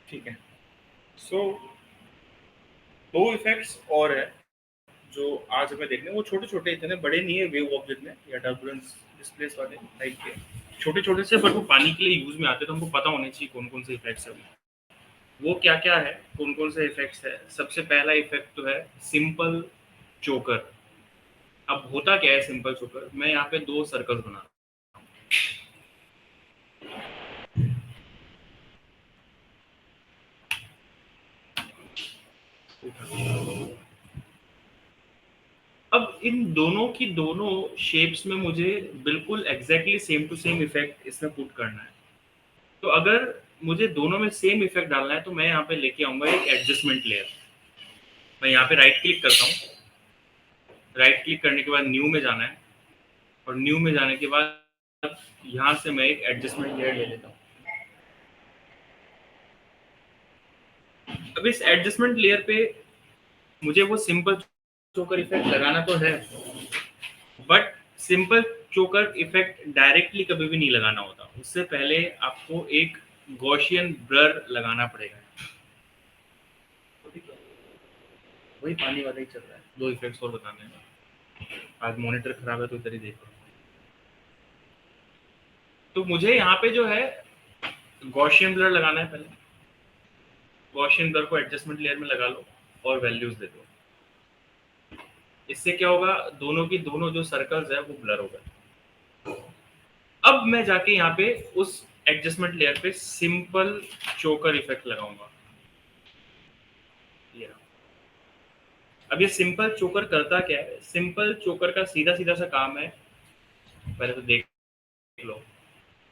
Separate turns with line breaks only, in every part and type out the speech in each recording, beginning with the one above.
ठीक है। सो दो इफेक्ट्स और है जो आज हमें देखने, वो छोटे छोटे इतने बड़े नहीं है वेव ऑब्जेक्ट में या टर्बुलेंस डिस्प्लेस वाले टाइप के, छोटे छोटे से, पर वो पानी के लिए यूज में आते हैं, तो हमको पता होने चाहिए कौन कौन से इफेक्ट्स है वो क्या क्या है, कौन कौन से इफेक्ट्स है। सबसे पहला इफेक्ट तो है सिंपल चोकर। अब होता क्या है सिंपल चोकर, मैं यहाँ पे दो सर्कल बना रहा हूँ। अब इन दोनों की दोनों शेप्स में मुझे बिल्कुल exactly same to same effect इसमें पुट करना है। तो अगर मुझे दोनों में सेम इफेक्ट डालना है तो मैं यहाँ पे लेके आऊंगा एक एडजस्टमेंट लेयर। मैं यहाँ पे राइट क्लिक करता हूँ। राइट क्लिक करने के बाद न्यू में जाना है, और न्यू में जाने के बाद यहाँ से मैं एक एडजस्टमेंट लेयर ले लेता हूँ। अब इस एडजस्टमेंट लेयर पे मुझे वो सिंपल चोकर इफेक्ट लगाना तो है, बट सिंपल चोकर इफेक्ट डायरेक्टली कभी भी नहीं लगाना होता। उससे पहले आपको एक गॉसियन ब्लर लगाना पड़ेगा। वही पानी वाला ही चल रहा है, दो इफेक्ट्स और बताने हैं। आज मॉनिटर खराब है तो इधर ही देखो। तो मुझे यहाँ पे जो है गॉसियन ब्लर लगाना है पहले। गॉसियन ब्लर को एडजस्टमेंट लेयर में लगा लो और वैल्यूज दे दो। इससे क्या होगा, दोनों की दोनों जो सर्कल्स है वो ब्लर हो गए। अब मैं जाके यहाँ पे उस एडजस्टमेंट लेयर पे सिंपल चोकर इफेक्ट लगाऊंगा। ये रहा। अब ये सिंपल चोकर करता क्या है, सिंपल चोकर का सीधा सीधा सा काम है, पहले तो देख लो,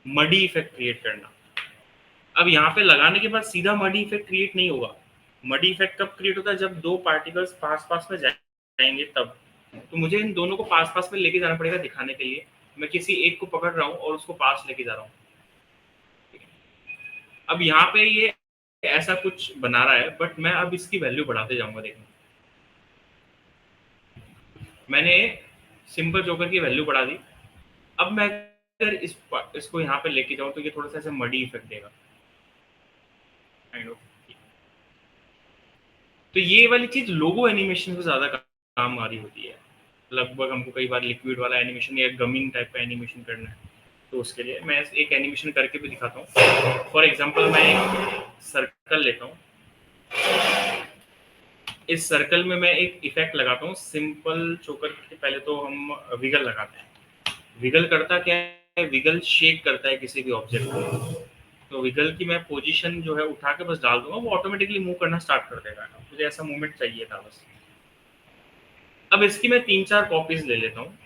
मडी इफेक्ट क्रिएट करना। अब यहाँ पे लगाने के बाद सीधा मडी इफेक्ट क्रिएट नहीं होगा। मडी इफेक्ट कब क्रिएट होता है, जब दो पार्टिकल्स पास पास में जाएंगे तब। तो मुझे इन दोनों को पास पास में लेके जाना पड़ेगा दिखाने के लिए। मैं किसी एक को पकड़ रहा हूँ और उसको पास लेके जा रहा हूँ। अब यहाँ पे ये ऐसा कुछ बना रहा है, बट मैं अब इसकी वैल्यू बढ़ाते जाऊंगा। देखना, मैंने सिंपल जोकर की वैल्यू बढ़ा दी। अब मैं अगर इसको यहाँ पे लेके जाऊँ तो ये थोड़ा सा ऐसे मडी इफेक्ट देगा। तो ये वाली चीज लोगो एनिमेशन से ज्यादा काम आ रही होती है। लगभग हमको कई बार लिक्विड वाला एनिमेशन या गमिंग टाइप का एनिमेशन करना है, तो उसके लिए मैं एक एनिमेशन करके भी दिखाता हूँ। फॉर एग्जांपल मैं एक सर्कल लेता हूँ। इस सर्कल में मैं एक इफेक्ट लगाता हूँ सिंपल चोकर के। पहले तो हम विगल लगाते हैं। विगल करता क्या है, विगल शेक करता है किसी भी ऑब्जेक्ट को। तो विगल की मैं पोजीशन जो है उठा के बस डाल दूंगा, वो ऑटोमेटिकली मूव करना स्टार्ट कर देगा। मुझे ऐसा मूवमेंट चाहिए था बस। अब इसकी मैं 3-4 कॉपीज ले लेता हूँ।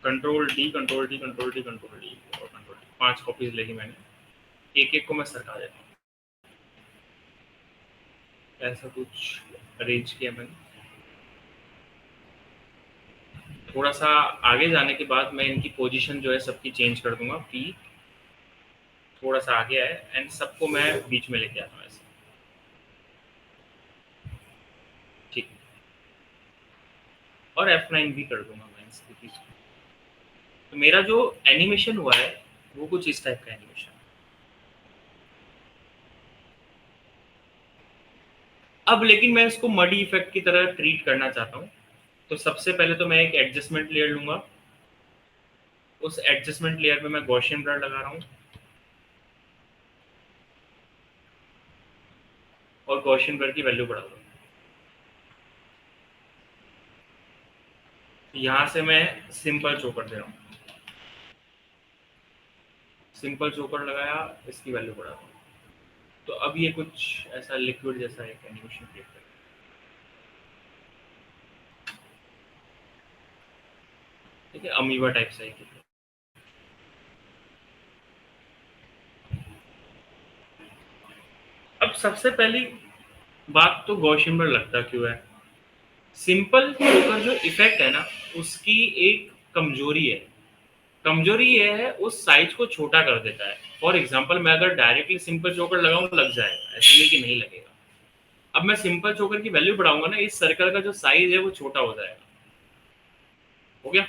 Control D, control D, control D, control D और कंट्रोल डी, 5 कॉपीज लेगी मैंने। एक एक को मैं सरका देता हूँ। ऐसा कुछ अरेंज किया मैंने। थोड़ा सा आगे जाने के बाद मैं इनकी पोजीशन जो है सबकी चेंज कर दूंगा। पी थोड़ा सा आगे आए एंड सबको मैं बीच में लेके आता हूँ ऐसे। ठीक। और F9 भी कर दूंगा मैं इसके बीच में। तो मेरा जो एनिमेशन हुआ है वो कुछ इस टाइप का एनिमेशन। अब लेकिन मैं इसको मडी इफेक्ट की तरह ट्रीट करना चाहता हूँ। तो सबसे पहले तो मैं एक एडजस्टमेंट लेयर लूंगा। उस एडजस्टमेंट लेयर में मैं गॉसियन ब्लर लगा रहा हूँ और गॉसियन ब्लर की वैल्यू बढ़ा दूंगा। यहाँ से मैं सिंपल चोकर दे रहा हूँ। सिंपल चोकर लगाया, इसकी वैल्यू बढ़ा दूंगा। तो अब ये कुछ ऐसा लिक्विड जैसा एक एनिमेशन क्रिएट करेगा। ठीक है, अमीबा टाइप से एक। अब सबसे पहली बात तो गॉसियन ब्लर लगता क्यों है। सिंपल चोकर जो इफेक्ट है ना, उसकी एक कमजोरी है। कमजोरी ये है, उस साइज को छोटा कर देता है। फॉर एग्जाम्पल मैं अगर डायरेक्टली सिंपल चोकर लगाऊं लग जाएगा, ऐसे नहीं कि नहीं लगेगा। अब मैं सिंपल चोकर की वैल्यू बढ़ाऊंगा ना, इस सर्कल का जो साइज है वो छोटा हो जाएगा। हो गया।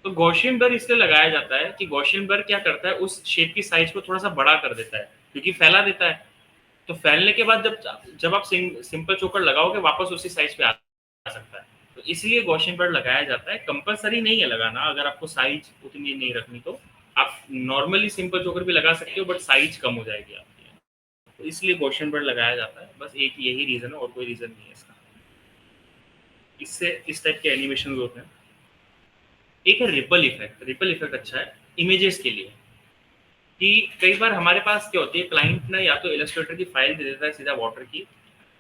तो गॉसियन ब्लर इसलिए लगाया जाता है कि गॉसियन ब्लर क्या करता है, उस शेप की साइज को थोड़ा सा बड़ा कर देता है। क्योंकि फैला देता है। तो फैलने के बाद जब आप सिंपल चोकर लगाओगे वापस उसी साइज पे आ सकता है। तो इसलिए गॉसियन बर्ड लगाया जाता है। कंपलसरी नहीं है लगाना, अगर आपको साइज उतनी नहीं रखनी तो आप नॉर्मली सिंपल चोकर भी लगा सकते हो, बट साइज कम हो जाएगी आपकी। तो इसलिए गॉसियन बर्ड लगाया जाता है, बस एक यही रीजन है और कोई रीजन नहीं है इसका। इससे इस टाइप के एनिमेशन होते हैं। एक है रिपल इफेक्ट। रिपल इफेक्ट अच्छा है इमेजेस के लिए, कि कई बार हमारे पास क्या होती है, क्लाइंट ना या तो इलस्ट्रेटर की फाइल दे देता है सीधा वाटर की,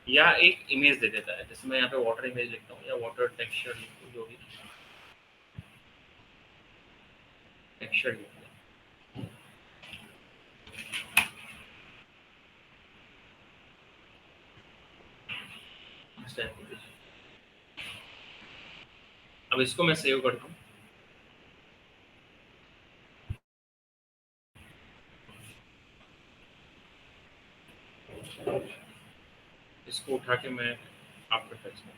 या एक इमेज दे देता है। जैसे मैं यहाँ पे वाटर इमेज लिखता हूँ या वाटर टेक्सचर लिखता हूँ, जो भी टेक्सचर लिखता हूँ। अब इसको मैं सेव करता हूँ। इसको उठा के मैं आफ्टर इफेक्ट्स में,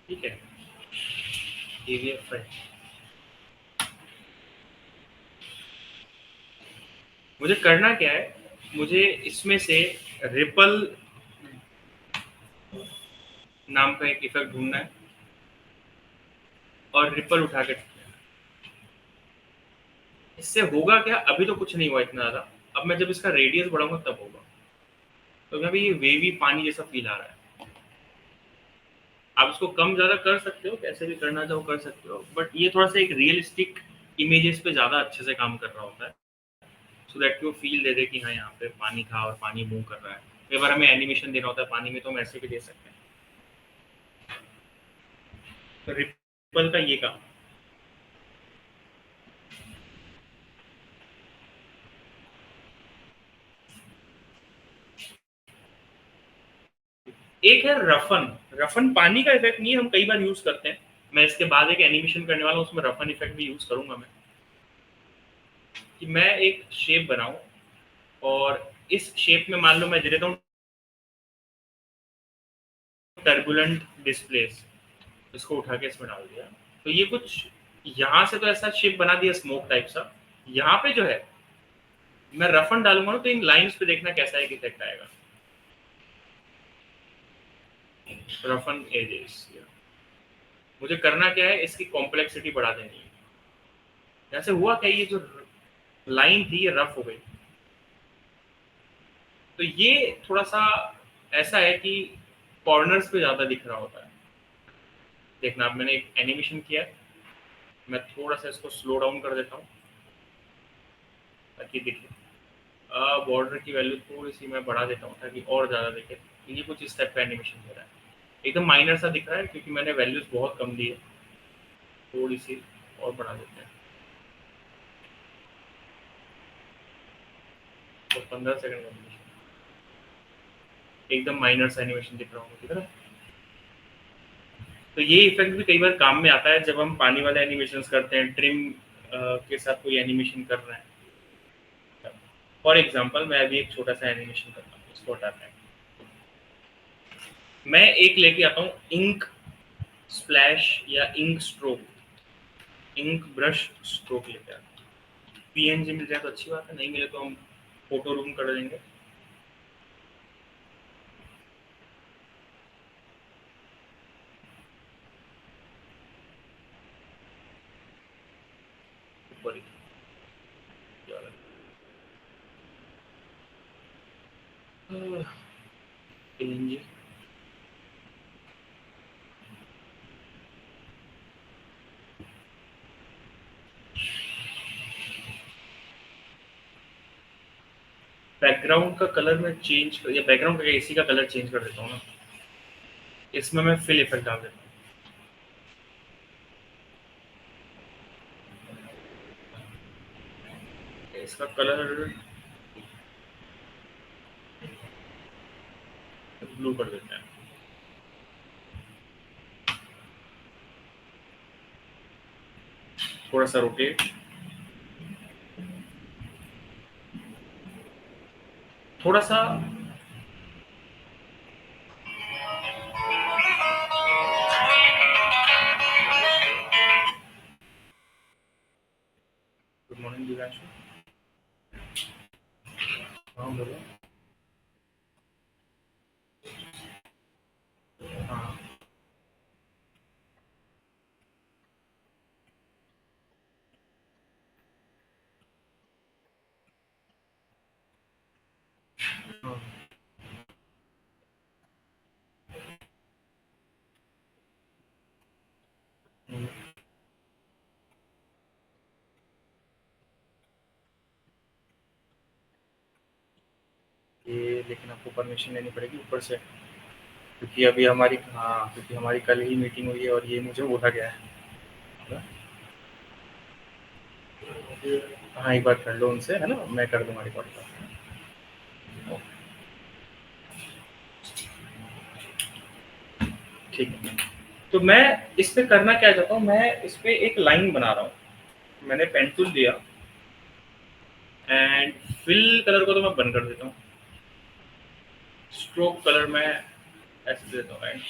ठीक है, AVF है। मुझे करना क्या है, मुझे इसमें से रिपल नाम का एक इफेक्ट ढूंढना है और रिपल उठा के, इससे होगा क्या, अभी तो कुछ नहीं हुआ इतना ज्यादा। अब मैं जब इसका रेडियस बढ़ाऊंगा तब होगा। तो अभी ये वेवी पानी जैसा फील आ रहा है। आप इसको कम ज्यादा कर सकते हो, कैसे भी करना चाहो कर सकते हो, बट ये थोड़ा सा एक रियलिस्टिक इमेजेस पे ज्यादा अच्छे से काम कर रहा होता है, सो दैट वो फील दे दे कि हाँ यहाँ पे पानी था और पानी मूव कर रहा है। कई बार हमें एनिमेशन देना होता है पानी में, तो हम ऐसे भी दे सकते हैं। तो रिपल का ये काम। एक है रफन। रफन पानी का इफेक्ट नहीं है, हम कई बार यूज करते हैं। मैं इसके बाद एक एनिमेशन करने वाला हूँ, उसमें रफन इफेक्ट भी यूज करूंगा मैं। कि मैं एक शेप बनाऊं और इस शेप में मान लो मैं दे देता हूँ टर्बुलेंट डिस्प्लेस। इसको उठा के इसमें डाल दिया, तो ये कुछ यहाँ से तो ऐसा शेप बना दिया स्मोक टाइप सा। यहाँ पे जो है मैं रफन डालूंगा ना, तो इन लाइंस पे देखना कैसा एक इफेक्ट आएगा। Roughen edges. मुझे करना क्या है, इसकी कॉम्प्लेक्सिटी बढ़ा देनी है। जैसे हुआ क्या, ये जो लाइन थी ये रफ हो गई, तो ये थोड़ा सा ऐसा है कि कॉर्नर्स पे ज्यादा दिख रहा होता है। देखना, अब मैंने एक एनिमेशन किया है, मैं थोड़ा सा इसको स्लो डाउन कर देता हूँ ताकि दिखे। बॉर्डर की वैल्यू थोड़ी सी मैं बढ़ा देता हूँ ताकि और ज़्यादा दिखे। ये कुछ इस टाइप का एनिमेशन हो रहा है, एकदम माइनर सा दिख रहा है क्योंकि मैंने वैल्यूज बहुत कम दी है। थोड़ी सी और बढ़ा देते हैं, तो 15 सेकंड एनिमेशन, एकदम माइनर सा एनिमेशन दिख रहा होगा, ठीक है ना। तो ये इफेक्ट भी कई बार काम में आता है जब हम पानी वाले एनिमेशन करते हैं, ट्रिम के साथ कोई एनिमेशन कर रहे हैं। फॉर एग्जाम्पल मैं अभी एक छोटा सा एनिमेशन करता हूँ, इसको हटाते हैं। मैं एक लेके आता हूँ इंक स्प्लैश या ink stroke, ink brush stroke लेके आता हूँ। PNG मिल जाए तो अच्छी बात है, नहीं मिले तो हम फोटो रूम कर देंगे। ऊपर ही PNG। बैकग्राउंड का कलर में चेंज कर, या बैकग्राउंड का एसी का कलर चेंज कर देता हूँ ना। इसमें मैं फिल इफेक्ट डाल देता हूँ। इसका कलर ब्लू कर देते हैं। थोड़ा सा रोटेट, थोड़ा सा गुड मॉर्निंग दिव्यांशु। हाँ बोलो। हाँ हाँ। हम्म, ये लेकिन आपको परमिशन लेनी पड़ेगी ऊपर से, क्योंकि अभी हमारी, हाँ क्योंकि हमारी कल ही मीटिंग हुई है और ये मुझे बोला गया है। हाँ एक बार कर लो उनसे, है ना, मैं कर दूंगा रिकॉर्ड का। ठीक है। तो मैं इस पे करना क्या चाहता हूँ, मैं इस पे एक लाइन बना रहा हूँ। मैंने पेन टूल दिया एंड फिल कलर को तो मैं बंद कर देता हूँ। स्ट्रोक कलर मैं ऐसे देता हूँ एंड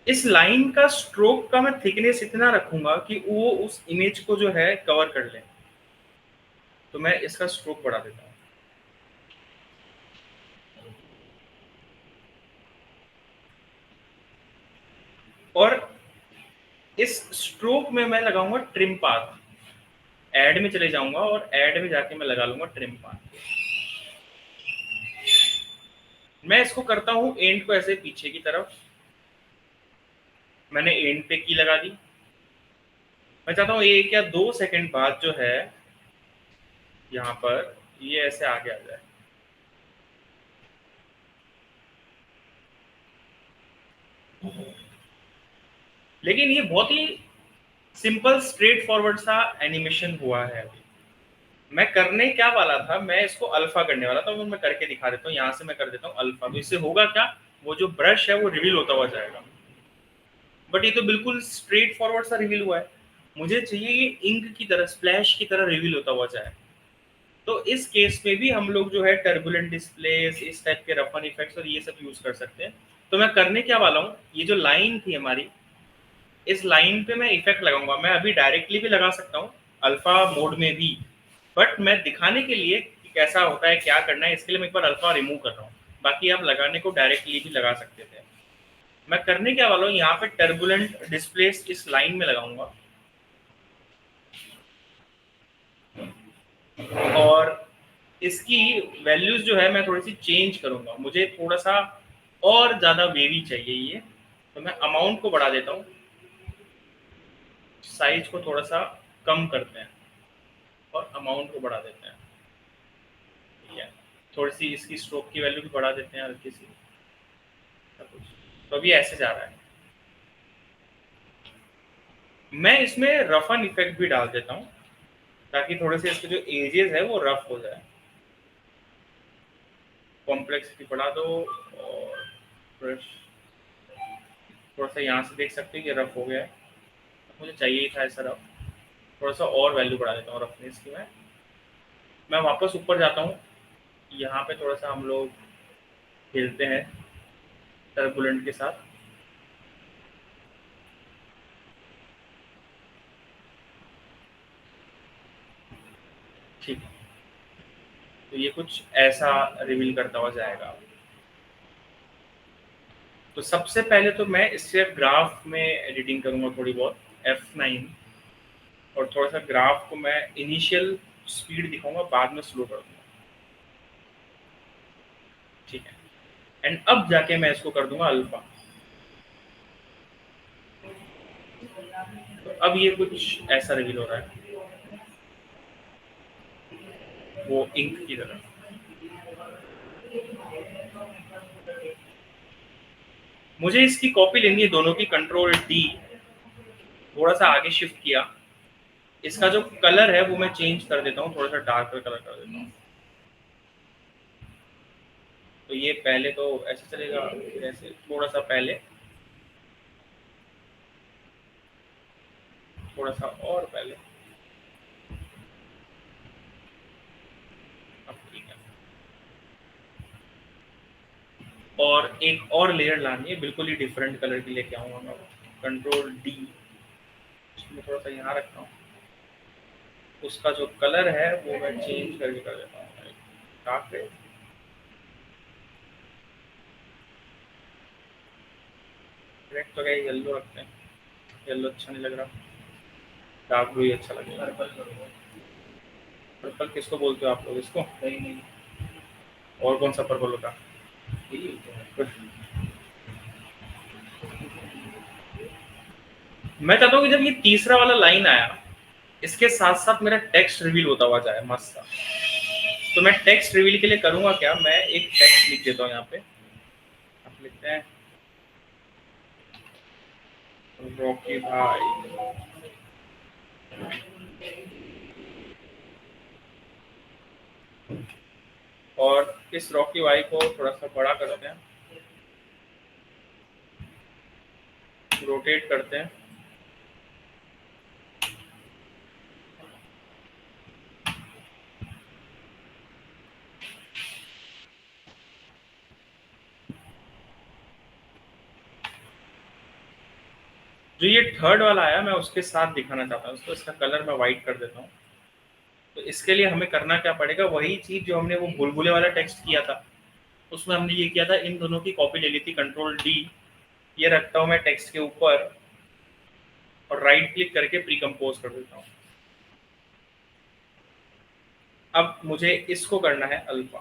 इस लाइन का स्ट्रोक का मैं थिकनेस इतना रखूंगा कि वो उस इमेज को जो है कवर कर ले। तो मैं इसका स्ट्रोक बढ़ा देता हूँ और इस स्ट्रोक में मैं लगाऊंगा ट्रिम पाथ। ऐड में चले जाऊंगा और ऐड में जाके मैं लगा लूंगा ट्रिम पाथ। मैं इसको करता हूँ एंड को ऐसे पीछे की तरफ। मैंने एंड पे की लगा दी। मैं चाहता हूँ 1 या 2 सेकंड बाद जो है यहाँ पर ये ऐसे आगे आ जाए। लेकिन ये बहुत ही सिंपल स्ट्रेट फॉरवर्ड सा एनिमेशन हुआ है अभी। मैं करने क्या वाला था, मैं इसको अल्फा करने वाला था, वो मैं करके दिखा देता हूँ। यहाँ से मैं कर देता हूँ अल्फा, तो इससे होगा क्या, वो जो ब्रश है वो रिवील होता हुआ जाएगा। बट ये तो बिल्कुल स्ट्रेट फॉरवर्ड सा रिवील हुआ है। मुझे चाहिए ये इंक की तरह, स्प्लैश की तरह रिवील होता हुआ जाए। तो इस केस में भी हम लोग जो है टर्बुलेंट डिस्प्लेस, इस टाइप के रफन इफेक्ट्स और ये सब यूज कर सकते हैं। तो मैं करने क्या वाला हूँ, ये जो लाइन थी हमारी, इस लाइन पे मैं इफेक्ट लगाऊंगा। मैं अभी डायरेक्टली भी लगा सकता हूँ, अल्फा मोड में भी, बट मैं दिखाने के लिए कि कैसा होता है, क्या करना है, इसके लिए मैं एक बार अल्फा रिमूव कर रहा हूँ। बाकी आप लगाने को डायरेक्टली भी लगा सकते थे। मैं करने क्या वाला हूँ, यहाँ पे टर्बुलेंट डिस्प्लेस इस लाइन में लगाऊंगा और इसकी वैल्यूज जो है मैं थोड़ी सी चेंज करूंगा। मुझे थोड़ा सा और ज्यादा वेवी चाहिए ये, तो मैं अमाउंट को बढ़ा देता हूँ, साइज को थोड़ा सा कम करते हैं और अमाउंट को बढ़ा देते हैं। ठीक है, थोड़ी सी इसकी स्ट्रोक की वैल्यू भी बढ़ा देते हैं हल्की सी। तो अभी ऐसे जा रहा है। मैं इसमें रफन इफेक्ट भी डाल देता हूँ ताकि थोड़े से इसके जो एजेस है वो रफ हो जाए। कॉम्प्लेक्सिटी बढ़ा दो और ब्रश थोड़ा सा यहाँ से देख सकते हैं कि रफ हो गया है। मुझे चाहिए ही था ऐसा रफ। थोड़ा सा और वैल्यू बढ़ा देता हूँ रफनेस की। मैं वापस ऊपर जाता हूँ। यहाँ पे थोड़ा सा हम लोग खेलते हैं टर्बुलेंट के साथ। ठीक है, तो ये कुछ ऐसा रिवील करता हुआ जाएगा। तो सबसे पहले तो मैं इससे ग्राफ में एडिटिंग करूंगा थोड़ी बहुत, F9, और थोड़ा सा ग्राफ को मैं इनिशियल स्पीड दिखाऊंगा, बाद में स्लो कर दूंगा। ठीक है, एंड अब जाके मैं इसको कर दूंगा अल्फा। तो अब ये कुछ ऐसा रिवील हो रहा है, वो इंक की तरह। मुझे इसकी कॉपी लेनी है दोनों की, कंट्रोल डी, थोड़ा सा आगे शिफ्ट किया। इसका जो कलर है वो मैं चेंज कर देता हूँ, थोड़ा सा डार्क कलर कर देता हूँ। तो ये पहले तो ऐसे चलेगा, फिर ऐसे थोड़ा सा पहले, थोड़ा सा और पहले। अब ठीक है, और एक और लेयर लानी है, बिल्कुल ही डिफरेंट कलर की लेके आऊंगा मैं। कंट्रोल डी, इसमें थोड़ा सा यहाँ रखता हूँ, उसका जो कलर है वो मैं चेंज करके कर देता हूँ डार्क रेड। रेड तो क्या येलो रखते हैं, येलो अच्छा नहीं लग रहा, डार्क ब्लू ही अच्छा लगेगा। पर्पल किसको बोलते हो आप लोग इसको? नहीं, और कौन सा पर्पल होता? मैं चाहता हूँ कि जब ये तीसरा वाला लाइन आया, इसके साथ साथ मेरा टेक्स्ट रिवील होता हुआ जाए मस्त सा। तो मैं टेक्स्ट रिवील के लिए करूंगा क्या, मैं एक टेक्स्ट लिख देता हूँ यहाँ पे, आप लिखते हैं रॉकी भाई, और इस रॉकी भाई को थोड़ा सा बड़ा करते हैं, रोटेट करते हैं, जो ये थर्ड वाला आया मैं उसके साथ दिखाना चाहता हूँ, उसको इसका कलर मैं वाइट कर देता हूँ। तो इसके लिए हमें करना क्या पड़ेगा, वही चीज जो हमने वो बुलबुले वाला टेक्स्ट किया था, उसमें हमने ये किया था, इन दोनों की कॉपी ले ली थी, कंट्रोल डी, ये रखता हूँ मैं टेक्स्ट के ऊपर और राइट क्लिक करके प्री कंपोज कर देता हूँ। अब मुझे इसको करना है अल्फा,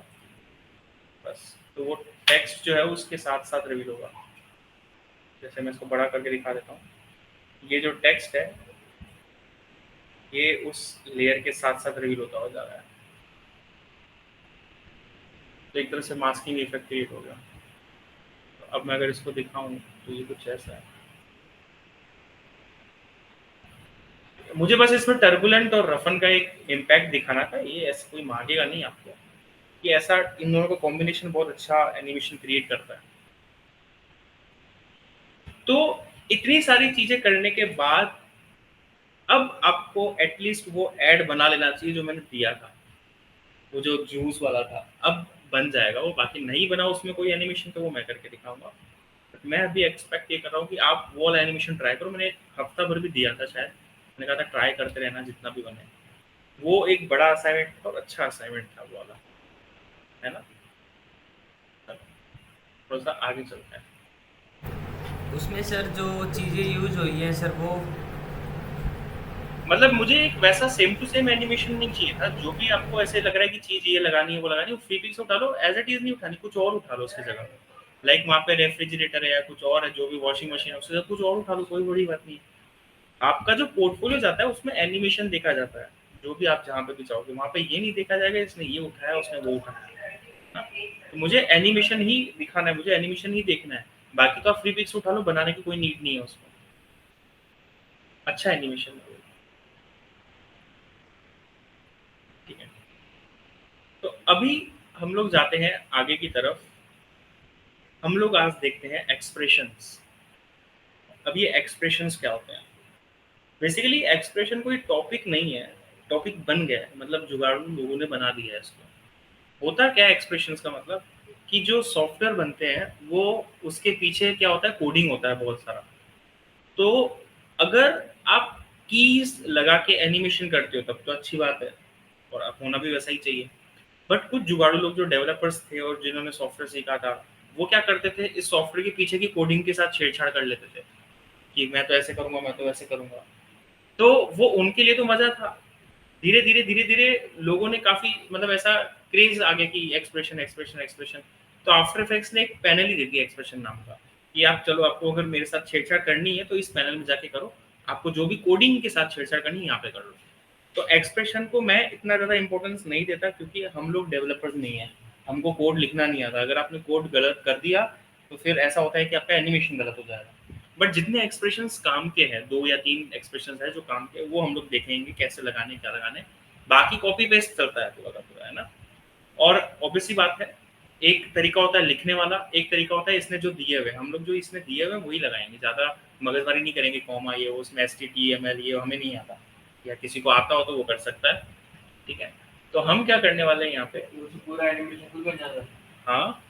बस। तो वो टेक्स्ट जो है उसके साथ साथ रिवील होगा। जैसे मैं इसको बड़ा करके दिखा देता हूँ, ये जो टेक्स्ट है ये उस लेयर के साथ साथ रिवील होता हुआ जा रहा है। तो एक तरह से मास्किंग इफेक्ट क्रिएट हो गया। तो अब मैं अगर इसको दिखाऊं तो ये कुछ ऐसा है। मुझे बस इसमें टर्बुलेंट और रफन का एक इम्पैक्ट दिखाना था, ये ऐसा कोई मांगेगा नहीं आपको, कि ऐसा इन दोनों का कॉम्बिनेशन बहुत अच्छा एनिमेशन क्रिएट करता है। तो इतनी सारी चीजें करने के बाद अब आपको एटलीस्ट वो ऐड बना लेना चाहिए जो मैंने दिया था, वो जो जूस वाला था, अब बन जाएगा वो। बाकी नहीं बना उसमें कोई एनिमेशन तो वो मैं करके दिखाऊंगा। मैं अभी एक्सपेक्ट ये कर रहा हूँ कि आप वो वाला एनिमेशन ट्राई करो। मैंने एक हफ्ता भर भी दिया था शायद, मैंने कहा था ट्राई करते रहना जितना भी बने। वो एक बड़ा असाइनमेंट था और अच्छा असाइनमेंट था वो वाला, है ना। थोड़ा सा आगे चलते हैं।
उसमें सर जो चीज़ें यूज हुई हैं सर वो
मतलब मुझे एक वैसा सेम टू सेम एनिमेशन नहीं चाहिए था, जो भी आपको ऐसे लग रहा है कि चीज ये लगानी है वो लगानी है, वो फ्री पिक्स उठा लो, एज इट इज नहीं उठानी, कुछ और उठा लो उसकी जगह। लाइक वहाँ पे रेफ्रिजरेटर है या कुछ और है, जो भी वॉशिंग मशीन है उससे जगह कुछ और उठा लो, कोई बड़ी बात नहीं है। आपका जो पोर्टफोलियो जाता है उसमें एनिमेशन देखा जाता है, जो भी आप जहाँ पे भी जाओगे वहाँ पे ये नहीं देखा जाएगा इसने ये उठाया उसने वो उठाया ना। तो मुझे एनिमेशन ही दिखाना है, मुझे एनिमेशन ही देखना है। बाकी तो आप फ्री पिक्स उठा लो, बनाने की कोई नीड नहीं है उसमें, अच्छा एनिमेशन है। ठीक है, तो अभी हम लोग जाते हैं आगे की तरफ। हम लोग आज देखते हैं एक्सप्रेशंस। अब ये एक्सप्रेशंस क्या होते हैं? बेसिकली एक्सप्रेशन कोई टॉपिक नहीं है, टॉपिक बन गया है, मतलब जुगाड़ू लोगों ने बना दिया है इसको। होता क्या है एक्सप्रेशंस का मतलब, कि जो सॉफ्टवेयर बनते हैं वो उसके पीछे क्या होता है, कोडिंग होता है बहुत सारा। तो अगर आप कीज लगा के एनिमेशन करते हो तब तो अच्छी बात है, और अब होना भी वैसा ही चाहिए। बट कुछ जुगाड़ू लोग जो डेवलपर्स थे और जिन्होंने सॉफ्टवेयर सीखा था, वो क्या करते थे, इस सॉफ्टवेयर के पीछे की कोडिंग के साथ छेड़छाड़ कर लेते थे, कि मैं तो ऐसे करूंगा, मैं तो वैसे करूंगा। तो वो उनके लिए तो मजा था। धीरे धीरे लोगों ने काफी मतलब ऐसा क्रेज आ गया कि एक्सप्रेशन एक्सप्रेशन एक्सप्रेशन। तो आफ्टर इफेक्ट्स ने एक पैनल ही दे दिया एक्सप्रेशन नाम का, कि आप चलो, आपको अगर मेरे साथ छेड़छाड़ करनी है तो इस पैनल में जाके करो, आपको जो भी कोडिंग के साथ छेड़छाड़ करनी है यहाँ पे कर लो। तो एक्सप्रेशन को मैं इतना ज़्यादा इंपॉर्टेंस नहीं देता, क्योंकि हम लोग डेवलपर्स नहीं है, हमको कोड लिखना नहीं आता। अगर आपने कोड गलत कर दिया तो फिर ऐसा होता है कि आपका एनिमेशन गलत हो जाएगा। बट जितने एक्सप्रेशंस काम के हैं, 2 या 3 एक्सप्रेशंस है जो काम के, वो हम लोग देखेंगे कैसे लगाने क्या लगाने। बाकी कॉपी पेस्ट चलता है पूरा का पूरा, है ना। और ऑब्वियसली बात है, एक तरीका होता है लिखने वाला, एक तरीका होता है इसने जो दिए हुए, हम लोग जो इसने दिए हुए वही लगाएंगे, ज़्यादा मगजमारी नहीं करेंगे, कॉमा ये वो उसमें HTML ये हमें नहीं आता, या किसी को आता हो तो वो कर सकता है। ठीक है, तो हम क्या करने वाले हैं यहाँ पे, पूरा एनिमेशन खुद बन जाता है। हाँ,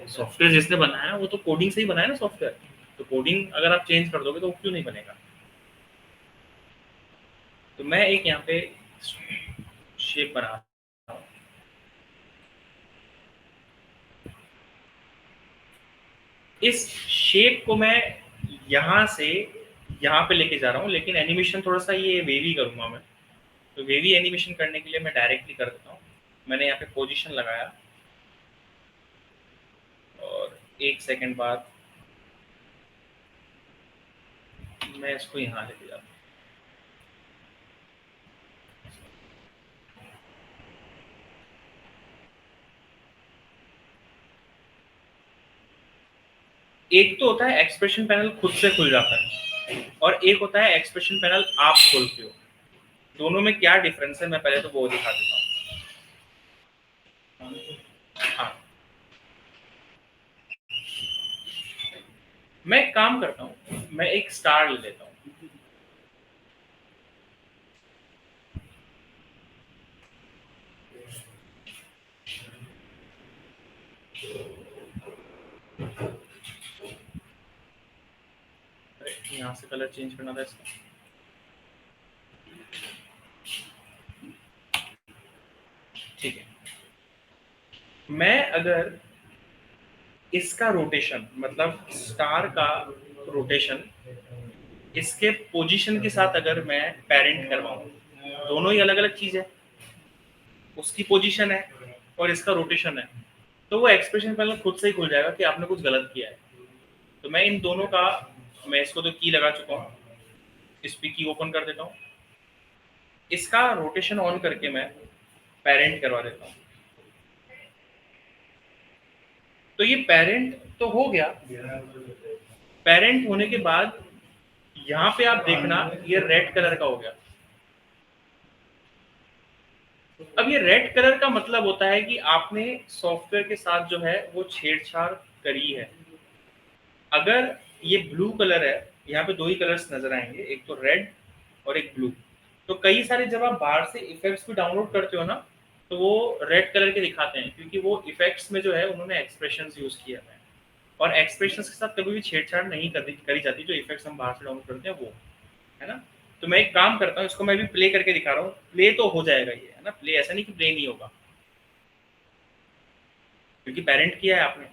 सॉफ्टवेयर जिसने बनाया वो तो कोडिंग से ही बनाया ना सॉफ्टवेयर, तो कोडिंग अगर आप चेंज कर दोगे तो वो क्यों नहीं बनेगा। तो मैं एक यहाँ पे शेप बना रहा हूँ। इस शेप को मैं यहाँ से यहाँ पे लेके जा रहा हूँ, लेकिन एनिमेशन थोड़ा सा ये वेवी करूँगा मैं। तो वेवी एनिमेशन करने के लिए मैं डायरेक्टली कर देता हूँ। मैंने यहाँ पे पोजीशन लगाया और 1 सेकंड बाद मैं इसको यहाँ लेके जाता हूँ। एक तो होता है एक्सप्रेशन पैनल खुद से खुल जाता है और एक होता है एक्सप्रेशन पैनल आप खोलते हो। दोनों में क्या डिफरेंस है मैं पहले तो वो दिखा देता हूँ। हाँ, मैं एक काम करता हूँ, मैं एक स्टार ले लेता हूँ। यहाँ से कलर चेंज करना था इसका। ठीक है, मैं अगर इसका रोटेशन मतलब स्टार का रोटेशन इसके पोजीशन के साथ अगर मैं पेरेंट करवाऊं, दोनों ही अलग अलग चीज है, उसकी पोजीशन है और इसका रोटेशन है, तो वो एक्सप्रेशन पैनल खुद से ही खुल जाएगा कि आपने कुछ गलत किया है। तो मैं इन दोनों का, मैं इसको तो की लगा चुका हूँ, इस पे की ओपन कर देता हूँ, इसका रोटेशन ऑन करके मैं पेरेंट करवा देता हूँ। तो ये पेरेंट तो हो गया। पेरेंट होने के बाद यहाँ पे आप देखना ये रेड कलर का हो गया। अब ये रेड कलर का मतलब होता है कि आपने सॉफ्टवेयर के साथ जो है वो छेड़छाड़ करी है। अगर ये ब्लू कलर है, यहाँ पे दो ही कलर्स नजर आएंगे, एक तो रेड और एक ब्लू। तो कई सारे जब आप बाहर से इफेक्ट्स भी डाउनलोड करते हो ना, तो वो रेड कलर के दिखाते हैं क्योंकि वो इफेक्ट्स में जो है उन्होंने एक्सप्रेशंस यूज किया है और एक्सप्रेशंस के साथ कभी भी छेड़छाड़ नहीं करी जाती जो इफेक्ट्स हम बाहर से डाउनलोड करते हैं वो, है ना। तो मैं एक काम करता हूँ, इसको मैं भी प्ले करके दिखा रहा हूँ। प्ले तो हो जाएगा ये, है ना, प्ले ऐसा नहीं कि प्ले नहीं होगा, क्योंकि पेरेंट किया है आपने,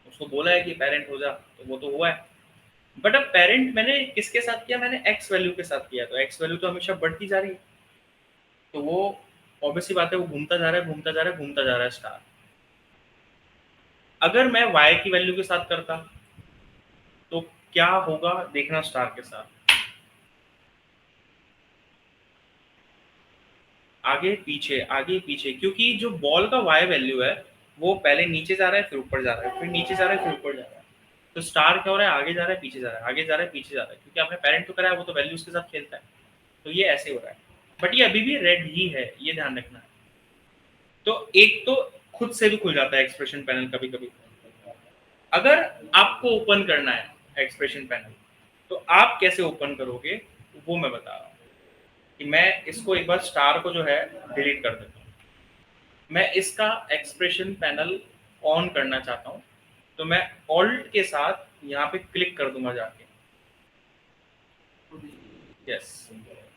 उसको बोला है कि पेरेंट हो जा, तो वो तो हुआ है। बट अब पेरेंट मैंने किसके साथ किया, मैंने एक्स वैल्यू के साथ किया, तो एक्स वैल्यू तो हमेशा बढ़ती जा रही है, तो वो ऑब्वियसली बात है वो घूमता जा रहा है घूमता जा रहा है घूमता जा रहा है स्टार। अगर मैं वाई की वैल्यू के साथ करता तो क्या होगा देखना स्टार के साथ, आगे पीछे, क्योंकि जो बॉल का वाई वैल्यू है वो पहले नीचे जा रहा है फिर ऊपर जा रहा है, फिर नीचे जा रहा है फिर ऊपर जा रहा है। तो स्टार क्या हो रहा है, आगे जा रहा है पीछे जा रहा है, आगे जा रहा है पीछे जा रहा है, क्योंकि आपने पेरेंट तो करा है, वो तो वैल्यूज के साथ खेलता है। तो ये ऐसे हो रहा है, बट ये अभी भी रेड ही है, ये ध्यान रखना है। तो एक तो खुद से भी खुल जाता है एक्सप्रेशन पैनल कभी कभी। अगर आपको ओपन करना है एक्सप्रेशन पैनल, तो आप कैसे ओपन करोगे वो मैं बता रहा हूँ। कि मैं इसको एक बार स्टार को जो है डिलीट कर देता हूँ, मैं इसका एक्सप्रेशन पैनल ऑन करना चाहता हूँ, तो मैं ऑल्ट के साथ यहाँ पे क्लिक कर दूंगा जाके। यस,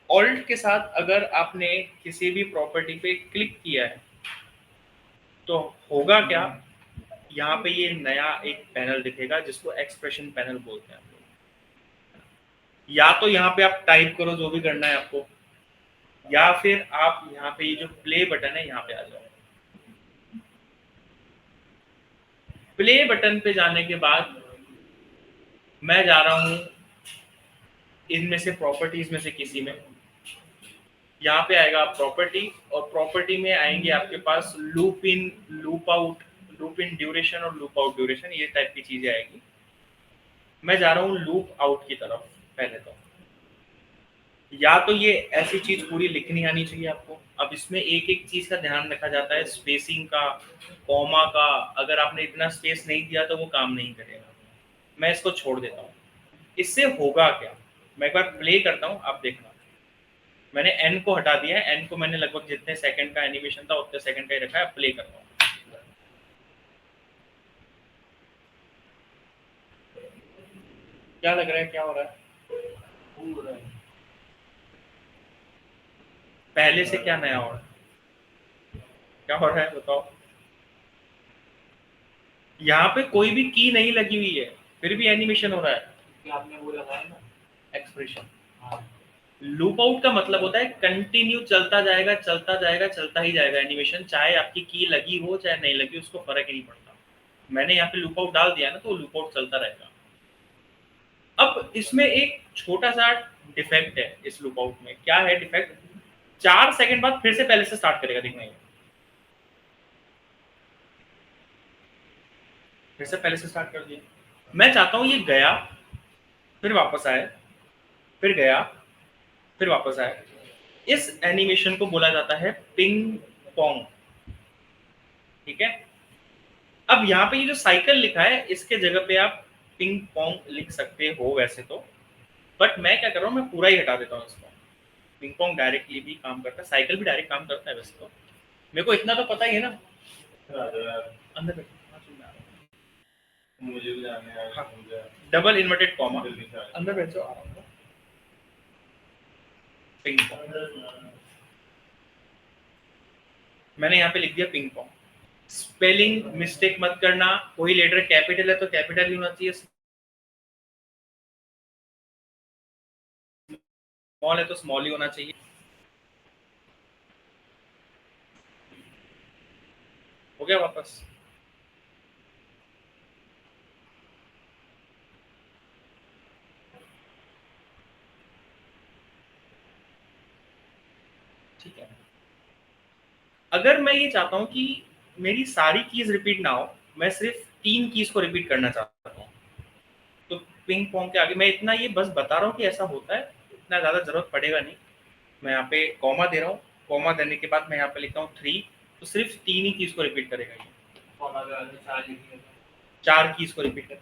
ऑल्ट के साथ अगर आपने किसी भी प्रॉपर्टी पे क्लिक किया है तो होगा क्या, यहाँ पे ये नया एक पैनल दिखेगा जिसको एक्सप्रेशन पैनल बोलते हैं हम लोग। या तो यहाँ पे आप टाइप करो जो भी करना है आपको, या फिर आप यहाँ पे ये जो प्ले बटन है यहाँ पे आ जाओ। प्ले बटन पे जाने के बाद मैं जा रहा हूँ इनमें से प्रॉपर्टीज में से किसी में, यहाँ पे आएगा प्रॉपर्टी और प्रॉपर्टी में आएंगे आपके पास loop in loop out, loop in duration और लूप आउट ड्यूरेशन, ये टाइप की चीजें आएगी। मैं जा रहा हूँ लूप आउट की तरफ। पहले तो या तो ये ऐसी चीज पूरी लिखनी आनी चाहिए आपको। अब इसमें एक एक चीज का ध्यान रखा जाता है, स्पेसिंग का, कॉमा का, अगर आपने इतना स्पेस नहीं दिया तो वो काम नहीं करेगा। मैं इसको छोड़ देता हूँ। इससे होगा क्या, मैं एक बार प्ले करता हूँ, आप देखना। मैंने एन को हटा दिया है, एन को मैंने लगभग जितने सेकंड का एनिमेशन था उतने सेकंड का ही रखा है। प्ले कर रहा हूँ। क्या लग रहा है, क्या हो रहा है? पहले से क्या नया हो रहा है? क्या हो रहा है बताओ? यहाँ पे कोई भी की नहीं लगी हुई है, फिर भी एनिमेशन हो रहा है। आपने वो लगाया ना, एक्सप्रेशन। लूप आउट का मतलब होता है कंटिन्यू चलता जाएगा, चलता जाएगा, चलता ही जाएगा एनिमेशन, चाहे आपकी की लगी हो चाहे नहीं लगी, उसको फर्क ही नहीं पड़ता। मैंने यहाँ पे लूप आउट डाल दिया ना, तो लूप आउट चलता रहेगा। अब इसमें एक छोटा सा डिफेक्ट है इस लूप आउट में। क्या है डिफेक्ट? 4 सेकंड बाद फिर से पहले से स्टार्ट करेगा, देखना, फिर से पहले से स्टार्ट कर दिया। मैं चाहता हूं ये गया, फिर वापस आए, फिर गया, फिर वापस आए। इस एनिमेशन को बोला जाता है पिंग पोंग। ठीक है। अब यहाँ पे ये जो साइकिल लिखा है, इसके जगह पे आप पिंग पोंग लिख सकते हो वैसे तो, बट मैं क्या कर रहा हूँ, मैं पूरा ही हटा देता हूँ इसको। पिंग पोंग डायरेक्टली भी काम करता है, साइकिल भी डायरेक्ट काम करता है वैसे तो। मेरे को इतना तो पता ही है ना। अंदर बैठो, हाँ, सुन रहा हूँ। मुझे भी जाने है। हाँ, डबल इन्वर्टेड कॉमा, अंदर बैठ जाओ, आराम से। पिंग पोंग मैंने यहाँ पे लिख दिया, पिंग पोंग। स्पेलिंग मिस्टेक मत करना, कोई लेटर कैपिटल है तो कैपिटल ही होना चाहिए, स्मॉल है तो स्मॉल ही होना चाहिए। हो गया वापस? ठीक है। अगर मैं ये चाहता हूँ कि मेरी सारी कीज रिपीट ना हो, मैं सिर्फ 3 कीज को रिपीट करना चाहता हूँ, तो पिंग पोंग के आगे मैं इतना ये बस बता रहा हूँ कि ऐसा होता है, इतना ज़्यादा जरूरत पड़ेगा नहीं। मैं यहाँ पे कॉमा दे रहा हूँ, कॉमा देने के बाद मैं यहाँ पे लिखता हूँ 3, तो सिर्फ 3 ही कीज को रिपीट करेगा ये। 4 कीज को रिपीट करेगा।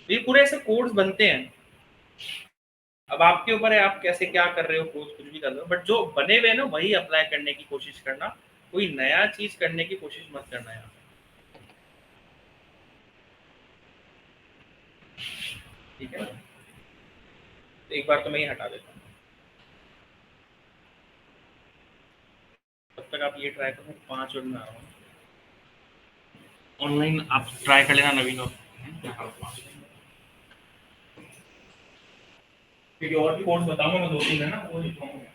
ये पूरे ऐसे कोड्स बनते हैं। अब आपके ऊपर है, आप कैसे क्या कर रहे हो, कोर्स कुछ भी कर रहे हो, बट जो बने हुए ना वही अप्लाई करने की कोशिश करना, कोई नया चीज करने की कोशिश मत करना यार। ठीक है, तो एक बार तो मैं ये हटा देता हूँ, तब तक आप ये ट्राई करो। 5 मिनट में आ रहा हूँ ऑनलाइन, आप ट्राई कर लेना नवीन और और भी कोर्स बताऊंगा मैं, 2-3 है ना वो लिखवाऊंगा।